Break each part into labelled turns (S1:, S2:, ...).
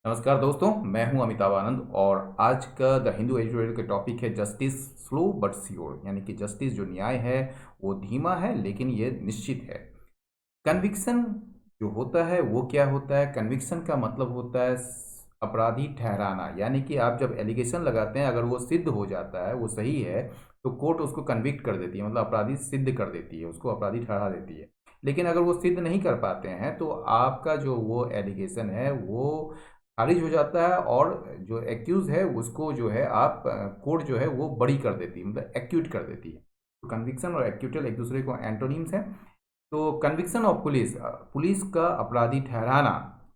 S1: नमस्कार दोस्तों, मैं हूं अमिताभ आनंद और आज का द हिंदू एजुकेटर का टॉपिक है जस्टिस स्लो बट श्योर। यानी कि जस्टिस जो न्याय है वो धीमा है लेकिन ये निश्चित है। कन्विक्शन जो होता है वो क्या होता है? कन्विक्शन का मतलब होता है अपराधी ठहराना। यानी कि आप जब एलिगेशन लगाते हैं, अगर वो सिद्ध हो जाता है, वो सही है, तो कोर्ट उसको कन्विक्ट कर देती है, मतलब अपराधी सिद्ध कर देती है, उसको अपराधी ठहरा देती है। लेकिन अगर वो सिद्ध नहीं कर पाते हैं तो आपका जो वो एलिगेशन है वो खारिज हो जाता है और जो एक्यूज है उसको जो है आप कोर्ट जो है वो बरी कर देती है, मतलब एक्यूट कर देती है। तो कन्विक्शन और एक्यूटल एक दूसरे को एंटोनिम्स हैं। तो कन्विक्शन ऑफ पुलिस, पुलिस का अपराधी ठहराना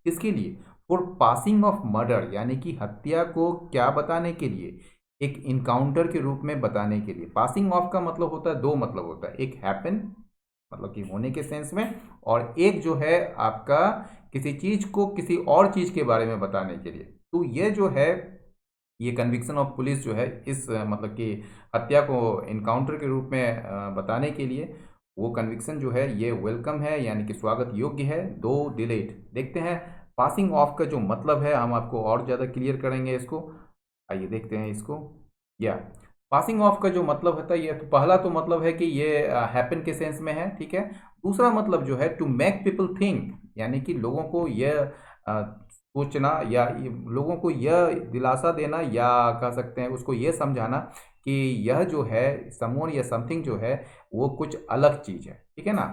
S1: किसके लिए? फॉर पासिंग ऑफ मर्डर, यानी कि हत्या को क्या बताने के लिए? एक इनकाउंटर के रूप में बताने के लिए। पासिंग ऑफ का मतलब होता है, दो मतलब होता है, एक हैपन मतलब कि होने के सेंस में, और एक जो है आपका किसी चीज को किसी और चीज के बारे में बताने के लिए। तो ये जो है, ये कन्विक्शन ऑफ पुलिस जो है इस मतलब कि हत्या को इनकाउंटर के रूप में बताने के लिए, वो कन्विक्शन जो है ये वेलकम है, यानी कि स्वागत योग्य है, दो डिलेट। देखते हैं पासिंग ऑफ का जो मतलब है, हम आपको और ज़्यादा क्लियर करेंगे इसको। आइए देखते हैं इसको। या पासिंग ऑफ का जो मतलब होता है, ये तो पहला तो मतलब है कि ये हैपन के सेंस में है, ठीक है। दूसरा मतलब जो है टू मेक पीपल थिंक, यानी कि लोगों को यह सोचना या लोगों को यह दिलासा देना, या कह सकते हैं उसको यह समझाना कि यह जो है समवन या समथिंग जो है वो कुछ अलग चीज है, ठीक है ना।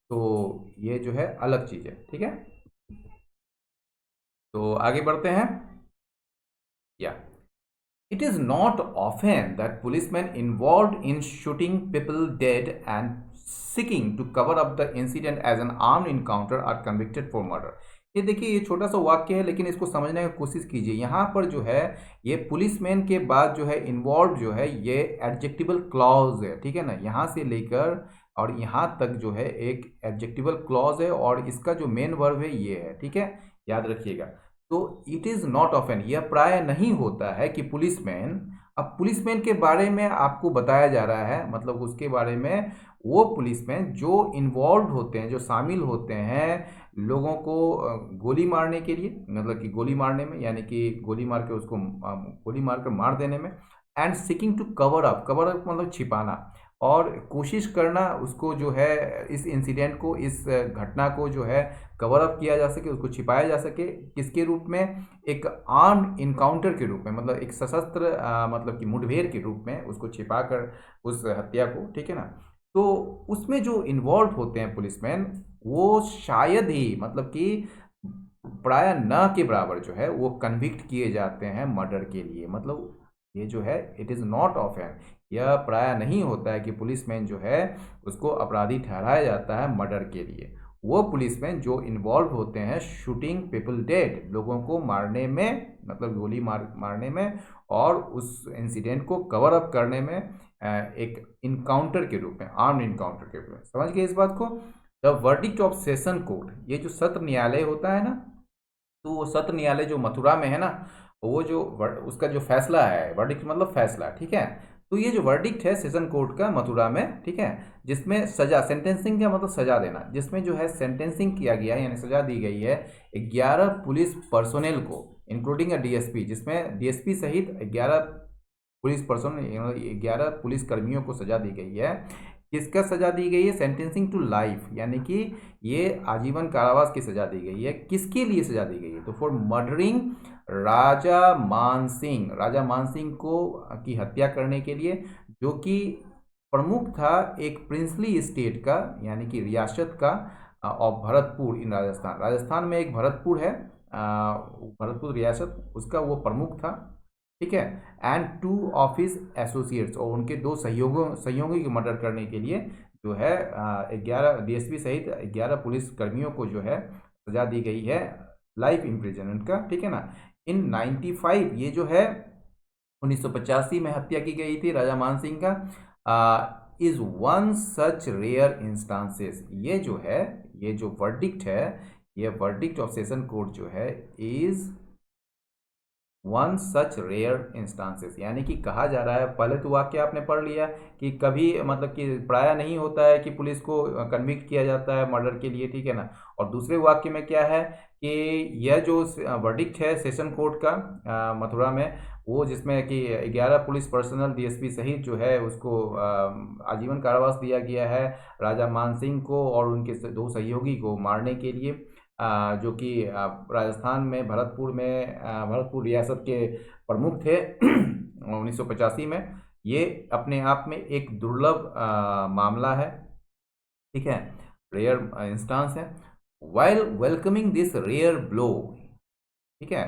S1: तो ये जो है अलग चीज है, ठीक है। तो आगे बढ़ते हैं। या it is not often that policemen involved in shooting people dead and seeking to cover up the incident as an armed encounter are convicted for murder। ये देखिए, ये छोटा सा वाक्य है लेकिन इसको समझने की कोशिश कीजिए। यहाँ पर जो है ये पुलिसमैन के बाद जो है इन्वॉल्व जो है ये एडजेक्टिवल क्लॉज है, ठीक है ना। यहाँ से लेकर और यहाँ तक जो है एक एडजेक्टिवल क्लॉज है और इसका जो मेन वर्ब है ये है, ठीक है, याद रखिएगा। तो इट इज नॉट ऑफन, यह प्राय नहीं होता है कि पुलिसमैन, अब पुलिसमैन के बारे में आपको बताया जा रहा है, मतलब उसके बारे में, वो पुलिसमैन जो इन्वॉल्व होते हैं, जो शामिल होते हैं लोगों को गोली मारने के लिए, मतलब कि गोली मारने में, यानी कि गोली मार के उसको गोली मार कर मार देने में। And seeking to cover up, cover up मतलब छिपाना, और कोशिश करना उसको जो है इस इंसिडेंट को, इस घटना को जो है कवर अप किया जा सके, उसको छिपाया जा सके। किसके रूप में? एक आर्म्ड इनकाउंटर के रूप में, मतलब एक सशस्त्र मतलब कि मुठभेड़ के रूप में उसको छिपाकर उस हत्या को, ठीक है ना। तो उसमें जो इन्वॉल्व होते हैं पुलिसमैन, वो शायद ही मतलब कि प्राय न के बराबर जो है वो कन्विक्ट किए जाते हैं मर्डर के लिए। मतलब ये जो है इट इज़ नॉट ऑफेन, यह प्राय नहीं होता है कि पुलिसमैन जो है उसको अपराधी ठहराया जाता है मर्डर के लिए। वो पुलिसमैन जो इन्वॉल्व होते हैं शूटिंग पीपल डेड, लोगों को मारने में, मतलब गोली मारने में, और उस इंसिडेंट को कवर अप करने में, एक इनकाउंटर के रूप में, आर्म्ड इनकाउंटर के रूप में। समझ गए इस बात को? The verdict of session court, ये जो सत्र न्यायालय होता है ना, तो वो सत्र न्यायालय जो मथुरा में है ना, वो जो उसका जो फैसला है, वर्डिक्ट मतलब फैसला, ठीक है। तो ये जो वर्डिक्ट है सेशन कोर्ट का मथुरा में, ठीक है, जिसमें सजा, सेंटेंसिंग का मतलब सजा देना, जिसमें जो है सेंटेंसिंग किया गया है, यानी सजा दी गई है 11 पुलिस पर्सोनेल को, इंक्लूडिंग अ डीएसपी, जिसमें डीएसपी सहित 11 पुलिस पर्सन, 11 पुलिस कर्मियों को सजा दी गई है। किसका सजा दी गई है? सेंटेंसिंग टू लाइफ, यानी कि ये आजीवन कारावास की सजा दी गई है। किसके लिए सजा दी गई है? तो फॉर मर्डरिंग राजा मानसिंह, राजा मानसिंह को की हत्या करने के लिए, जो कि प्रमुख था एक प्रिंसली स्टेट का, यानी कि रियासत का, ऑफ भरतपुर इन राजस्थान। राजस्थान में एक भरतपुर है, भरतपुर रियासत, उसका वो प्रमुख था, ठीक है। And two of his associates, और उनके दो सहयोगी की मर्डर करने के लिए जो है 11 डीएसपी सहित 11 पुलिस कर्मियों को जो है सजा दी गई है लाइफ इम्प्रिजनमेंट का, ठीक है ना। इन 95, ये जो है 1985 में हत्या की गई थी राजा मान सिंह का, is one such rare instances. ये जो है, ये जो वर्डिक्ट है, ये वर्डिक्ट ऑफ सेशन कोर्ट जो है is one such rare instances, यानी कि कहा जा रहा है, पहले तो वाक्य आपने पढ़ लिया कि कभी मतलब कि प्राय नहीं होता है कि पुलिस को कन्विक्ट किया जाता है मर्डर के लिए, ठीक है ना। और दूसरे वाक्य में क्या है कि यह जो वर्डिक्ट है सेशन कोर्ट का मथुरा में, वो जिसमें कि 11 पुलिस पर्सनल डीएसपी सहित जो है उसको आजीवन कारावास दिया गया है राजा मानसिंह को और उनके दो सहयोगी को मारने के लिए, जो कि राजस्थान में भरतपुर रियासत के प्रमुख थे 1985 में। ये अपने आप में एक दुर्लभ मामला है, ठीक है, रेयर इंस्टांस है। While welcoming this rare blow, ठीक है,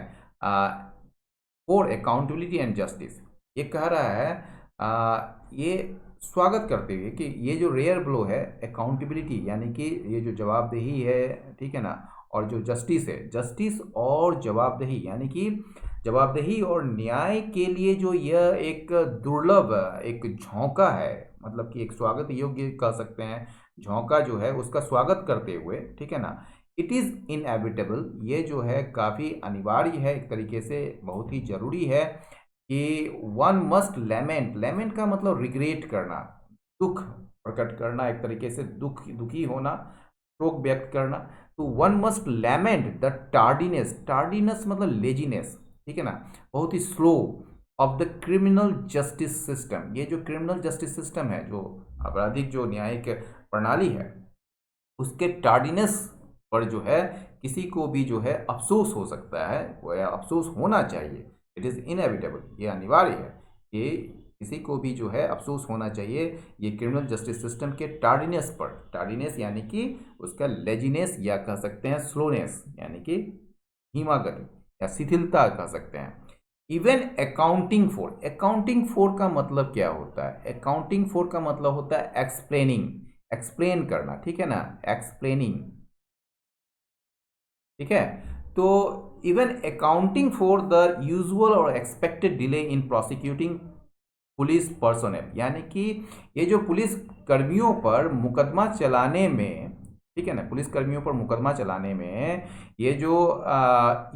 S1: फॉर अकाउंटेबिलिटी एंड जस्टिस, ये कह रहा है ये स्वागत करते हुए कि ये जो रेयर ब्लो है अकाउंटेबिलिटी, यानी कि ये जो जवाबदेही है, ठीक है ना, और जो जस्टिस है, जस्टिस और जवाबदेही, यानी कि जवाबदेही और न्याय के लिए जो यह एक दुर्लभ एक झोंका है, मतलब कि एक स्वागत योग्य कह सकते हैं, झोंका जो है उसका स्वागत करते हुए, ठीक है ना, इट इज़ इनएविटेबल, ये जो है काफ़ी अनिवार्य है, एक तरीके से बहुत ही ज़रूरी है कि वन मस्ट लेमेंट, लेमेंट का मतलब रिग्रेट करना, दुख प्रकट करना, एक तरीके से दुखी होना, शोक व्यक्त करना। तो one must lament the tardiness, tardiness मतलब लेजीनेस, ठीक है ना, बहुत ही slow of the criminal justice system, ये जो क्रिमिनल जस्टिस सिस्टम है, जो आपराधिक जो न्यायिक प्रणाली है, उसके टार्डीनेस पर जो है किसी को भी जो है अफसोस हो सकता है, वह अफसोस होना चाहिए, इट इज़ इनएविटेबल, ये अनिवार्य है कि किसी को भी जो है अफसोस होना चाहिए ये क्रिमिनल जस्टिस सिस्टम के टार्डीनेस पर। टार्डीनेस यानी कि उसका लेजीनेस, या कह सकते हैं स्लोनेस, यानी कि धीमा गति या शिथिलता कह सकते हैं। Even accounting for, accounting for का मतलब क्या होता है? अकाउंटिंग फॉर का मतलब होता है एक्सप्लेनिंग, एक्सप्लेन करना, ठीक है ना, एक्सप्लेनिंग, ठीक है। तो even accounting for the usual और expected delay in prosecuting police personnel, यानी कि ये जो पुलिस कर्मियों पर मुकदमा चलाने में, ठीक है ना, पुलिस कर्मियों पर मुकदमा चलाने में ये जो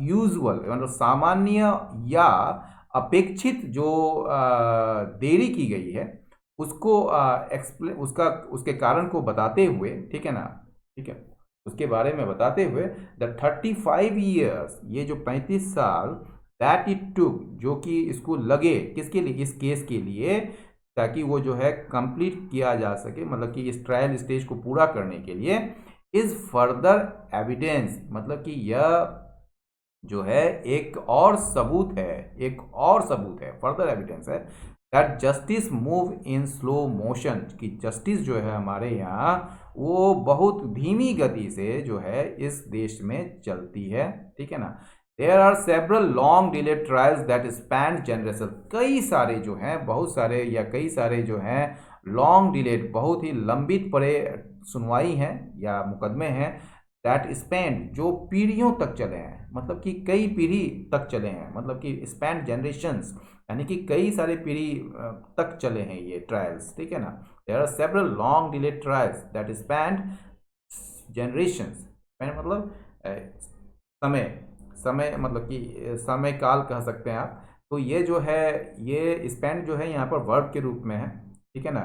S1: यूजुअल मतलब सामान्य या अपेक्षित जो देरी की गई है उसको एक्सप्लेन, उसके कारण को बताते हुए, ठीक है ना, ठीक है, उसके बारे में बताते हुए द 35 ईयर्स, ये जो 35 साल दैट इट टुक, जो कि इसको लगे किसके लिए, इस केस के लिए, ताकि वो जो है कंप्लीट किया जा सके, मतलब कि इस ट्रायल स्टेज को पूरा करने के लिए, इज फर्दर एविडेंस, मतलब कि यह जो है एक और सबूत है, एक और सबूत है, फर्दर एविडेंस है that justice move in slow motion, कि जस्टिस जो है हमारे यहाँ वो बहुत धीमी गति से जो है इस देश में चलती है, ठीक है ना। There are several long delayed trials that span generation, कई सारे जो हैं, बहुत सारे या कई सारे जो हैं लॉन्ग डिलेड, बहुत ही लंबित पड़े सुनवाई हैं या मुकदमे हैं, दैट स्पैन, जो पीढ़ियों तक चले हैं, मतलब कि कई पीढ़ी तक चले हैं, मतलब कि स्पैन जनरेशंस, यानी कि कई सारे पीढ़ी तक चले हैं ये ट्रायल्स, ठीक है ना। There are several long delayed trials that span generations, span मतलब समय, समय मतलब कि समय काल कह सकते हैं आप। तो ये जो है ये स्पैन जो है यहाँ पर वर्ब के रूप में है, ठीक है ना।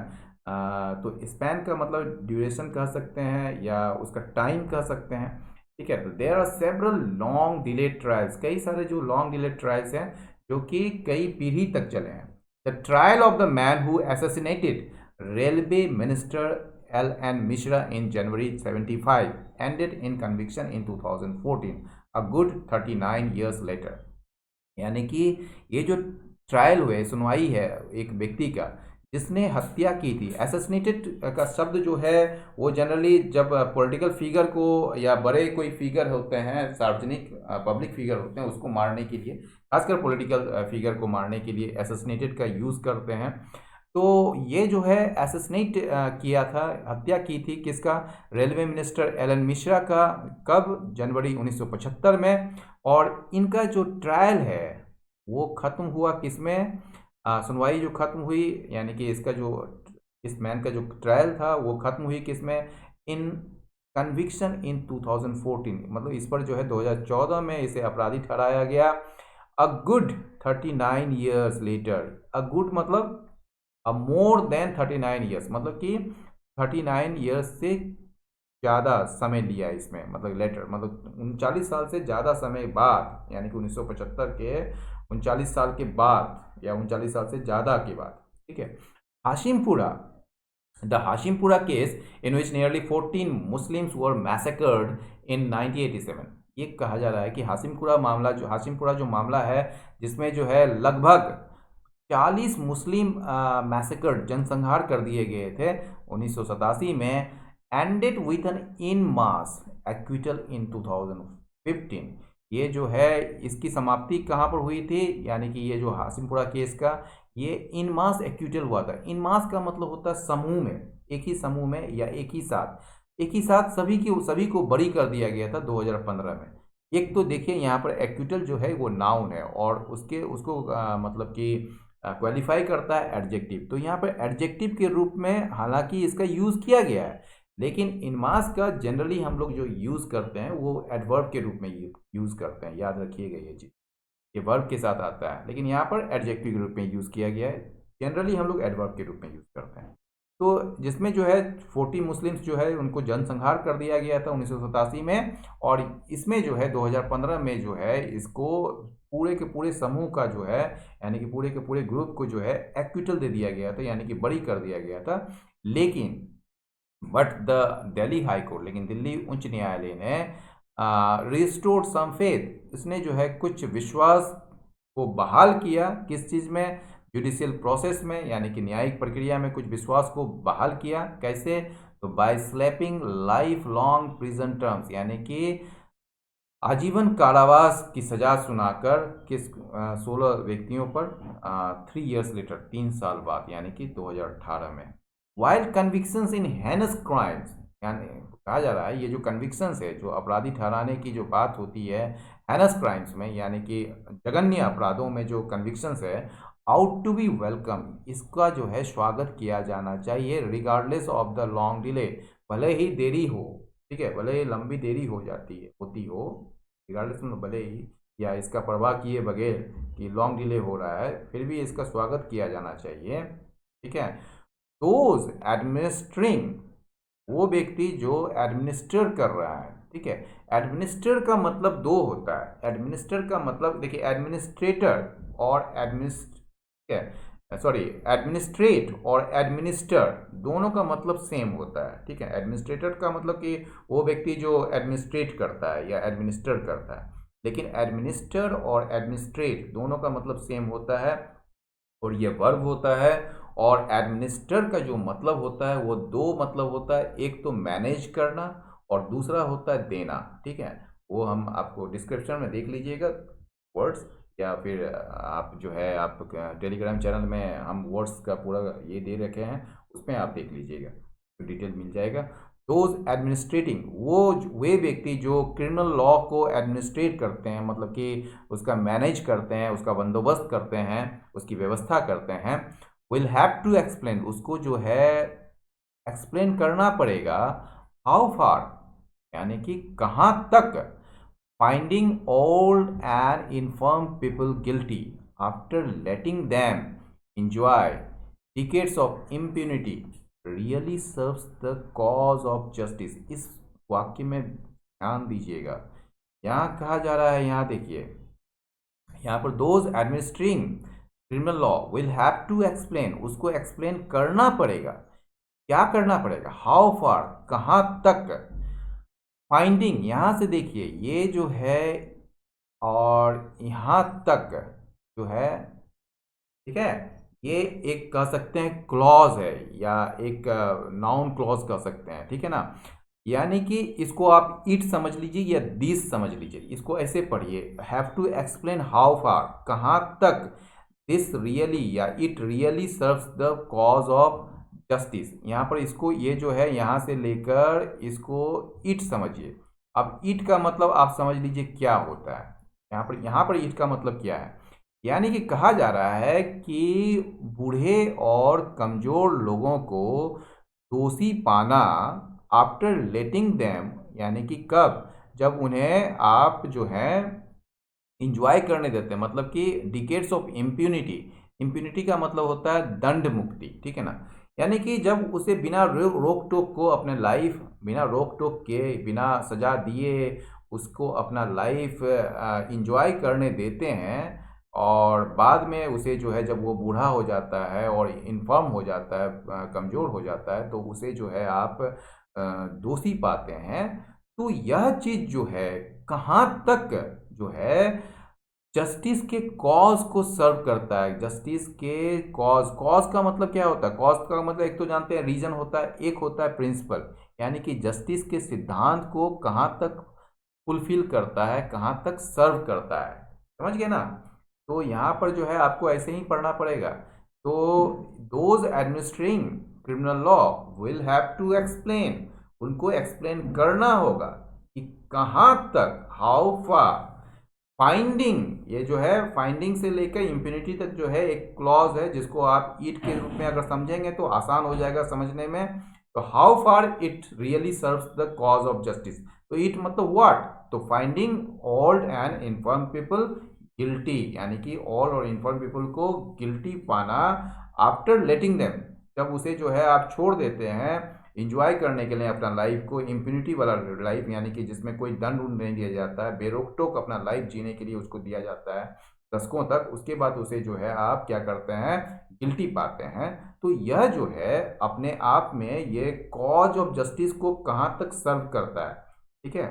S1: तो स्पैन का मतलब ड्यूरेशन कह सकते हैं या उसका टाइम कह सकते हैं, ठीक है। तो there are several long delayed trials, कई सारे जो लॉन्ग डिलेड ट्रायल्स हैं जो कि कई पीढ़ी तक चले हैं। The trial of the man who assassinated railway minister L.N. Mishra in January 75 ended in conviction in 2014, a good 39 years later, यानी कि ये जो ट्रायल हुए, सुनवाई है एक व्यक्ति का जिसने हत्या की थी, असैसिनेटेड का शब्द जो है वो जनरली जब पॉलिटिकल फिगर को या बड़े कोई फिगर होते हैं, सार्वजनिक पब्लिक फिगर होते हैं, उसको मारने के लिए, खासकर पॉलिटिकल फिगर को मारने के लिए असैसिनेटेड का यूज़ करते हैं। तो ये जो है असैसिनेट किया था, हत्या की थी किसका, रेलवे मिनिस्टर एलन मिश्रा का, कब, जनवरी 1975 में। और इनका जो ट्रायल है वो ख़त्म हुआ किसमें, सुनवाई जो ख़त्म हुई, यानी कि इसका जो इस मैन का जो ट्रायल था वो ख़त्म हुई किसमें, इन कन्विक्शन इन 2014, मतलब इस पर जो है 2014 में इसे अपराधी ठहराया गया। A good 39 years later, a good मतलब अ मोर देन 39 ईयर्स, मतलब कि 39 ईयर्स से ज़्यादा समय लिया इसमें, मतलब लेटर मतलब 39 साल से ज़्यादा समय बाद, यानी कि 1975 के 39 साल के बाद या 39 साल से ज़्यादा के बाद। ठीक है। Hashimpura, the Hashimpura case in which nearly 14 Muslims were massacred in 1987। ये कहा जा रहा है कि हाशिमपुरा जो मामला है, जिसमें जो है लगभग 40 मुस्लिम मैसेकर्ड जनसंहार कर दिए गए थे 1987 में, ended with an en masse acquittal in 2015। ये जो है इसकी समाप्ति कहाँ पर हुई थी, यानी कि ये जो हाशिमपुरा केस का, ये इन मास एक्विटल हुआ था। इन मास का मतलब होता है समूह में, एक ही समूह में या एक ही साथ सभी को बरी कर दिया गया था 2015 में। एक तो देखिए यहाँ पर एक्विटल जो है वो नाउन है, और उसको मतलब कि क्वालिफाई करता है एडजेक्टिव। तो यहाँ पर एडजेक्टिव के रूप में हालांकि इसका यूज़ किया गया है, लेकिन इनमास का जनरली हम लोग जो यूज़ करते हैं वो एडवर्ब के रूप में यूज़ करते हैं। याद रखिएगा ये चीज़, ये वर्ब के साथ आता है, लेकिन यहाँ पर एडजेक्टिव के रूप में यूज़ किया गया है। जनरली हम लोग एडवर्ब के रूप में यूज़ करते हैं। तो जिसमें जो है 40 मुस्लिम्स जो है उनको जनसंहार कर दिया गया था 1987 में, और इसमें जो है 2015 में जो है इसको पूरे के पूरे समूह का जो है, यानी कि पूरे के पूरे ग्रुप को जो है एक्विटल दे दिया गया था, यानी कि बरी कर दिया गया था। लेकिन but the Delhi high court, लेकिन दिल्ली उच्च न्यायालय ने रिस्टोर्ड सम फेथ, इसने जो है कुछ विश्वास को बहाल किया। किस चीज़ में? जुडिशियल प्रोसेस में, यानी कि न्यायिक प्रक्रिया में कुछ विश्वास को बहाल किया। कैसे? तो by slapping life long prison terms, यानी कि आजीवन कारावास की सजा सुनाकर किस 16 व्यक्तियों पर 3 ईयर्स लेटर, 3 साल बाद, यानी कि 2018 में। वाइल कन्विक्शंस इन हेनस क्राइम्स, यानी कहा जा रहा है ये जो कन्विक्शंस है, जो अपराधी ठहराने की जो बात होती है हेनस क्राइम्स में, यानी कि जघन्य अपराधों में जो कन्विक्शंस है, आउट टू बी वेलकम, इसका जो है स्वागत किया जाना चाहिए, regardless of the long delay, भले ही देरी हो। ठीक है, भले ही लंबी देरी हो जाती है होती हो, रिगार्डलेस में भले ही, या इसका परवाह किए बगैर कि लॉन्ग डिले हो रहा है, फिर भी इसका स्वागत किया जाना चाहिए। ठीक है। दोज एडमिनिस्ट्रिंग, वो व्यक्ति जो एडमिनिस्टर कर रहा है। ठीक है। एडमिनिस्टर का मतलब दो होता है। एडमिनिस्टर का मतलब देखिए, एडमिनिस्ट्रेटर और एडमिनिस्ट्रेट और एडमिनिस्टर दोनों का मतलब सेम होता है। ठीक है। एडमिनिस्ट्रेटर का मतलब कि वो व्यक्ति जो एडमिनिस्ट्रेट करता है या एडमिनिस्टर करता है, लेकिन एडमिनिस्टर और एडमिनिस्ट्रेट दोनों का मतलब सेम होता है, और ये वर्ब होता है। और एडमिनिस्टर का जो मतलब होता है वो दो मतलब होता है, एक तो मैनेज करना और दूसरा होता है देना। ठीक है। वो हम आपको डिस्क्रिप्शन में देख लीजिएगा वर्ड्स, या फिर आप जो है आप टेलीग्राम चैनल में हम वर्ड्स का पूरा ये दे रखे हैं, उसमें आप देख लीजिएगा तो डिटेल मिल जाएगा। दोज एडमिनिस्ट्रेटिंग, वे व्यक्ति जो क्रिमिनल लॉ को एडमिनिस्ट्रेट करते हैं, मतलब कि उसका मैनेज करते हैं, उसका बंदोबस्त करते हैं, उसकी व्यवस्था करते हैं, विल हैव टू एक्सप्लेन, उसको जो है एक्सप्लेन करना पड़ेगा, हाउ फार, यानी कि कहाँ तक, finding old and infirm people guilty after letting them enjoy decades of impunity really serves the cause of justice। इस वाक्य में ध्यान दीजिएगा, यहाँ कहा जा रहा है, यहाँ देखिए, यहाँ पर those administering criminal law will have to explain, उसको एक्सप्लेन करना पड़ेगा। क्या करना पड़ेगा? हाउ फार, कहाँ तक, फाइंडिंग, यहाँ से देखिए ये जो है, और यहाँ तक जो है, ठीक है, ये एक कह सकते हैं क्लॉज है, या एक नाउन क्लॉज कह सकते हैं। ठीक है ना, यानी कि इसको आप इट समझ लीजिए या दिस समझ लीजिए। इसको ऐसे पढ़िए, have to explain how far, कहाँ तक, दिस रियली या it really serves the cause of justice. यहाँ पर इसको ये जो है यहाँ से लेकर इसको इट समझिए। अब ईट का मतलब आप समझ लीजिए क्या होता है। यहाँ पर ईट का मतलब क्या है, यानी कि कहा जा रहा है कि बूढ़े और कमजोर लोगों को दोषी पाना आफ्टर लेटिंग देम, यानी कि कब, जब उन्हें आप जो है इंजॉय करने देते हैं, मतलब कि डिकेड्स ऑफ इम्प्यूनिटी। इम्प्यूनिटी का मतलब होता है दंड मुक्ति, ठीक है ना। यानी कि जब उसे बिना रोक टोक को अपने लाइफ, बिना रोक टोक के, बिना सजा दिए उसको अपना लाइफ इंजॉय करने देते हैं, और बाद में उसे जो है जब वो बूढ़ा हो जाता है और इन्फर्म हो जाता है, कमज़ोर हो जाता है, तो उसे जो है आप दोषी पाते हैं। तो यह चीज़ जो है कहाँ तक जो है जस्टिस के कॉज को सर्व करता है। जस्टिस के कॉज, कॉज का मतलब क्या होता है? कॉज का मतलब एक तो जानते हैं रीजन होता है, एक होता है प्रिंसिपल। यानी कि जस्टिस के सिद्धांत को कहाँ तक फुलफिल करता है, कहाँ तक सर्व करता है, समझ गए ना। तो यहाँ पर जो है आपको ऐसे ही पढ़ना पड़ेगा। तो those administering criminal law will have to explain, उनको एक्सप्लेन करना होगा कि कहाँ तक, हाउ फार फाइंडिंग, ये जो है फाइंडिंग से लेकर इम्प्यूनिटी तक जो है एक क्लॉज है, जिसको आप ईट के रूप में अगर समझेंगे तो आसान हो जाएगा समझने में। तो how far it really serves the cause of justice. तो इट मतलब व्हाट, तो finding old and inform people guilty, यानी कि ऑल और इन्फर्म पीपल को गिल्टी पाना आफ्टर लेटिंग देम, जब उसे जो है आप छोड़ देते हैं इंजॉय करने के लिए अपना लाइफ को, इम्प्यूनिटी वाला लाइफ, यानी कि जिसमें कोई दंड उंड नहीं दिया जाता है, बेरोक टोक अपना लाइफ जीने के लिए उसको दिया जाता है दशकों तक, उसके बाद उसे जो है आप क्या करते हैं, गिल्टी पाते हैं। तो यह जो है अपने आप में ये कॉज ऑफ जस्टिस को कहाँ तक सर्व करता है, ठीक है,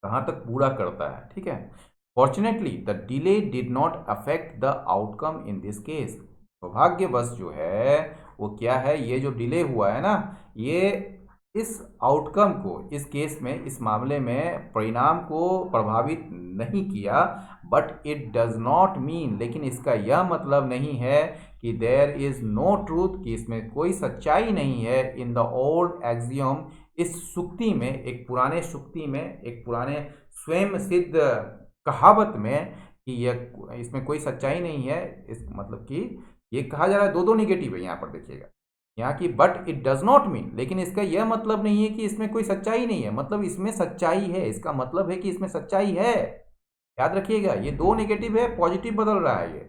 S1: कहाँ तक पूरा करता है, ठीक है। Fortunately the delay did not affect the outcome in this case. सौभाग्यवश जो है वो क्या है, ये जो डिले हुआ है ना, ये इस आउटकम को, इस केस में, इस मामले में परिणाम को प्रभावित नहीं किया। But it does not mean, लेकिन इसका यह मतलब नहीं है कि देयर इज नो ट्रूथ, कि इसमें कोई सच्चाई नहीं है इन द ओल्ड एक्सियम, इस सुक्ति में, एक पुराने सुक्ति में, एक पुराने स्वयं सिद्ध कहावत में, कि यह, इसमें कोई सच्चाई नहीं है। इस मतलब कि ये कहा जा रहा है, दो दो निगेटिव है यहाँ पर देखिएगा, यहाँ की but it does not mean, लेकिन इसका यह मतलब नहीं है कि इसमें कोई सच्चाई नहीं है, मतलब इसमें सच्चाई है, इसका मतलब है कि इसमें सच्चाई है। याद रखिएगा, ये दो नेगेटिव है, पॉजिटिव बदल रहा है ये।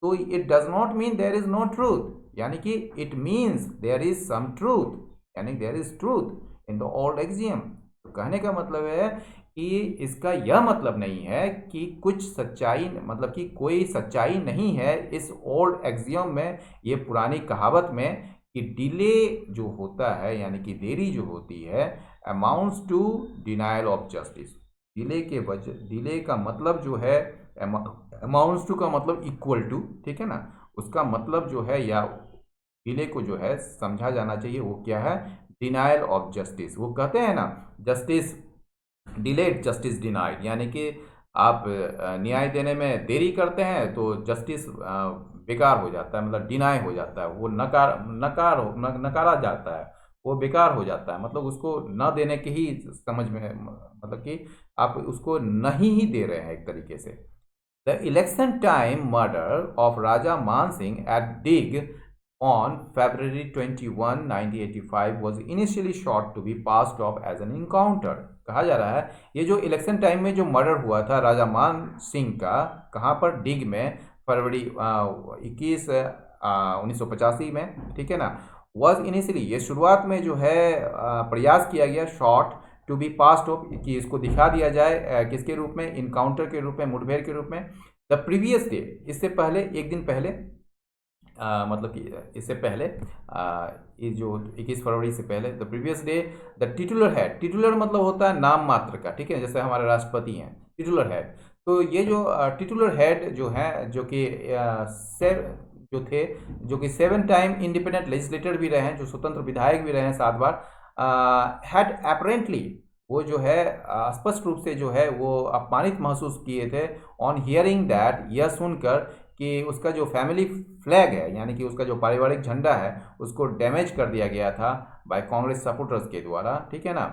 S1: तो it does not mean there is no truth, यानी कि it means there is some truth, यानी there is truth in the old axiom. तो कहने का मतलब है कि इसका यह मतलब नहीं है कि कुछ सच्चाई, मतलब कि कोई सच्चाई नहीं है इस ओल्ड एक्सियम में, ये पुरानी कहावत में, कि डिले जो होता है, यानी कि देरी जो होती है, amounts to denial of justice. Delay के वजह, डिले का मतलब जो है, अमाउंट्स टू का मतलब इक्वल टू, ठीक है ना, उसका मतलब जो है, या डिले को जो है समझा जाना चाहिए वो क्या है, डिनायल ऑफ जस्टिस। वो कहते हैं ना, जस्टिस डिलेड जस्टिस डिनाइड, यानी कि आप न्याय देने में देरी करते हैं तो जस्टिस बेकार हो जाता है, मतलब डिनाई हो जाता है, वो नकारा जाता है, वो बेकार हो जाता है, मतलब उसको न देने के ही समझ में, मतलब कि आप उसको नहीं ही दे रहे हैं एक तरीके से। The election time murder of Raja Man Singh at Deeg on February 21, 1985 was initially shot to be passed off as an encounter। कहा जा रहा है ये जो इलेक्शन टाइम में जो मर्डर हुआ था राजा मान सिंह का, कहाँ पर, डिग में, फरवरी 21 1985 में, ठीक है ना, वॉज इनिशियली, ये शुरुआत में जो है प्रयास किया गया, sought to be passed off, कि इसको दिखा दिया जाए किसके रूप में, इनकाउंटर के रूप में, मुठभेड़ के रूप में। द प्रीवियस डे, इससे पहले, एक दिन पहले, मतलब कि इससे पहले, ये जो 21 फरवरी से पहले, the previous day the titular head, titular मतलब होता है नाम मात्र का, ठीक है, जैसे हमारे राष्ट्रपति हैं टिटुलर हेड। तो ये जो टिटुलर हेड जो है, जो कि जो थे, जो कि 7 टाइम इंडिपेंडेंट लेजिस्लेटर भी रहे हैं, जो स्वतंत्र विधायक भी रहे हैं 7 बार, हैड अपरेंटली, वो जो है स्पष्ट रूप से जो है वो अपमानित महसूस किए थे, ऑन हियरिंग दैट, यह सुनकर कि उसका जो फैमिली फ्लैग है, यानी कि उसका जो पारिवारिक झंडा है, उसको डैमेज कर दिया गया था बाय कांग्रेस सपोर्टर्स के द्वारा, ठीक है ना।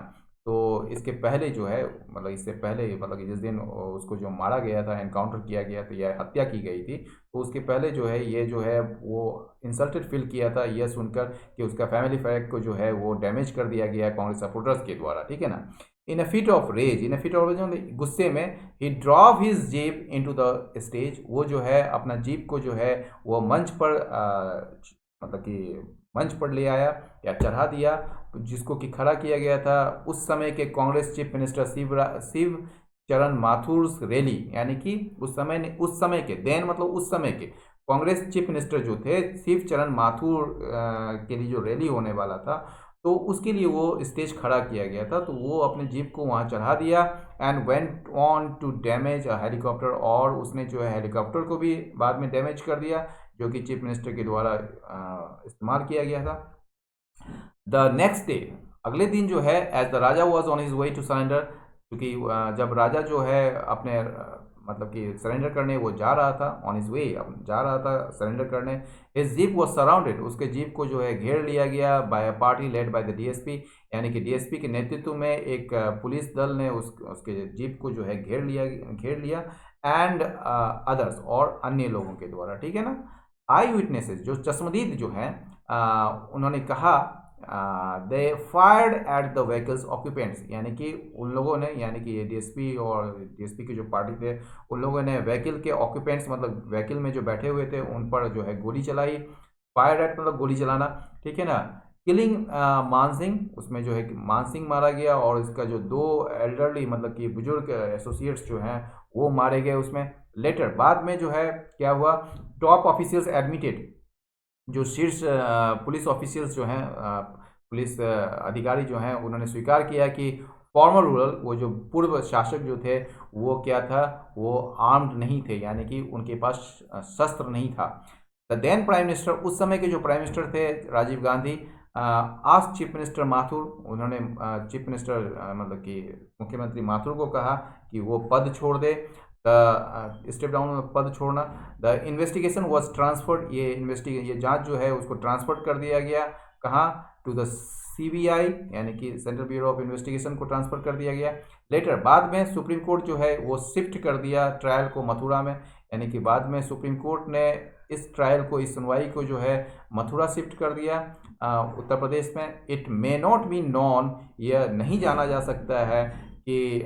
S1: तो इसके पहले जो है, मतलब इससे पहले, मतलब कि जिस दिन उसको जो मारा गया था, एनकाउंटर किया गया था या हत्या की गई थी, तो उसके पहले जो है ये जो है वो इंसल्टेड फील किया था यह सुनकर कि उसका फैमिली फ्लैग को जो है वो डैमेज कर दिया गया है कांग्रेस सपोर्टर्स के द्वारा, ठीक है ना। In a fit of rage, गुस्से में, he drove his jeep into the stage, वो जो है अपना जीप को जो है वो मंच पर मतलब कि मंच पर ले आया या चढ़ा दिया, जिसको कि खड़ा किया गया था उस समय के कांग्रेस चीफ मिनिस्टर शिव चरण माथुर रैली, यानी कि उस समय के देन मतलब उस समय के कांग्रेस चीफ मिनिस्टर जो थे शिव चरण माथुर के लिए जो रैली होने वाला था, तो उसके लिए वो स्टेज खड़ा किया गया था। तो वो अपने जीप को वहाँ चढ़ा दिया and went on to damage a helicopter, और उसने जो है हेलीकॉप्टर को भी बाद में डैमेज कर दिया, जो कि चीफ मिनिस्टर के द्वारा इस्तेमाल किया गया था। द नेक्स्ट डे, अगले दिन जो है, as the raja was on his way to surrender, क्योंकि जब राजा जो है अपने मतलब कि सरेंडर करने वो जा रहा था, ऑन हिज वे जा रहा था सरेंडर करने, हिज जीप वॉज सराउंडेड, उसके जीप को जो है घेर लिया गया by a party led by the DSP, यानी कि डीएसपी के नेतृत्व में एक पुलिस दल ने उसके जीप को जो है घेर लिया एंड अदर्स, और अन्य लोगों के द्वारा, ठीक है ना। आई विटनेसेस, जो चश्मदीद जो हैं, उन्होंने कहा they fired at the vehicle's occupants, यानी कि उन लोगों ने, यानी कि डीएसपी और डीएसपी के जो पार्टी थे उन लोगों ने व्हीकल के ऑक्यूपेंट्स मतलब व्हीकल में जो बैठे हुए थे उन पर जो है गोली चलाई। फायर एट मतलब गोली चलाना, ठीक है ना। किलिंग मानसिंह, उसमें जो है मानसिंह मारा गया, और इसका जो दो एल्डरली मतलब कि बुजुर्ग एसोसिएट्स जो हैं वो मारे गए उसमें। लेटर, बाद में जो है क्या हुआ, टॉप ऑफिशियल्स एडमिटेड, जो शीर्ष पुलिस ऑफिशियल्स जो हैं, पुलिस अधिकारी जो हैं, उन्होंने स्वीकार किया कि फॉर्मर रूरल, वो जो पूर्व शासक जो थे वो क्या था, वो आर्म्ड नहीं थे, यानी कि उनके पास शस्त्र नहीं था। द देन प्राइम मिनिस्टर, उस समय के जो प्राइम मिनिस्टर थे राजीव गांधी, आज चीफ मिनिस्टर माथुर, उन्होंने चीफ मिनिस्टर मतलब कि मुख्यमंत्री माथुर को कहा कि वो पद छोड़ दे, स्टेप डाउन पद छोड़ना। द इन्वेस्टिगेशन वॉज ट्रांसफर्ड, ये जांच जो है उसको ट्रांसफर कर दिया गया, कहाँ, टू द सीबीआई, यानी कि सेंट्रल ब्यूरो ऑफ इन्वेस्टिगेशन को ट्रांसफर कर दिया गया। लेटर, बाद में सुप्रीम कोर्ट जो है वो शिफ्ट कर दिया ट्रायल को मथुरा में, यानी कि बाद में सुप्रीम कोर्ट ने इस ट्रायल को, इस सुनवाई को जो है मथुरा शिफ्ट कर दिया उत्तर प्रदेश में। It may not be non, यह नहीं जाना जा सकता है कि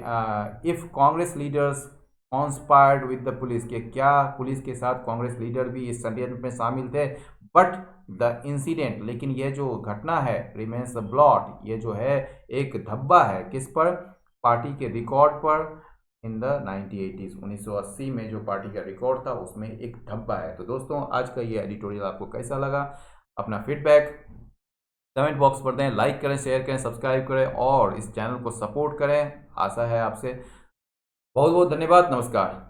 S1: if Congress leaders conspired with the police, के क्या पुलिस के साथ कांग्रेस लीडर भी इस षड्यंत्र में शामिल थे। बट द इंसिडेंट, लेकिन यह जो घटना है, रिमेन्स अ ब्लॉट, ये जो है एक धब्बा है, किस पर, पार्टी के रिकॉर्ड पर, इन द 1980s, 1980 में जो पार्टी का रिकॉर्ड था उसमें एक धब्बा है। तो दोस्तों, आज का ये एडिटोरियल आपको कैसा लगा, अपना फीडबैक कमेंट बॉक्स पर दें, लाइक करें, शेयर करें, सब्सक्राइब करें और इस चैनल को सपोर्ट करें। आशा है आपसे। बहुत बहुत धन्यवाद, नमस्कार।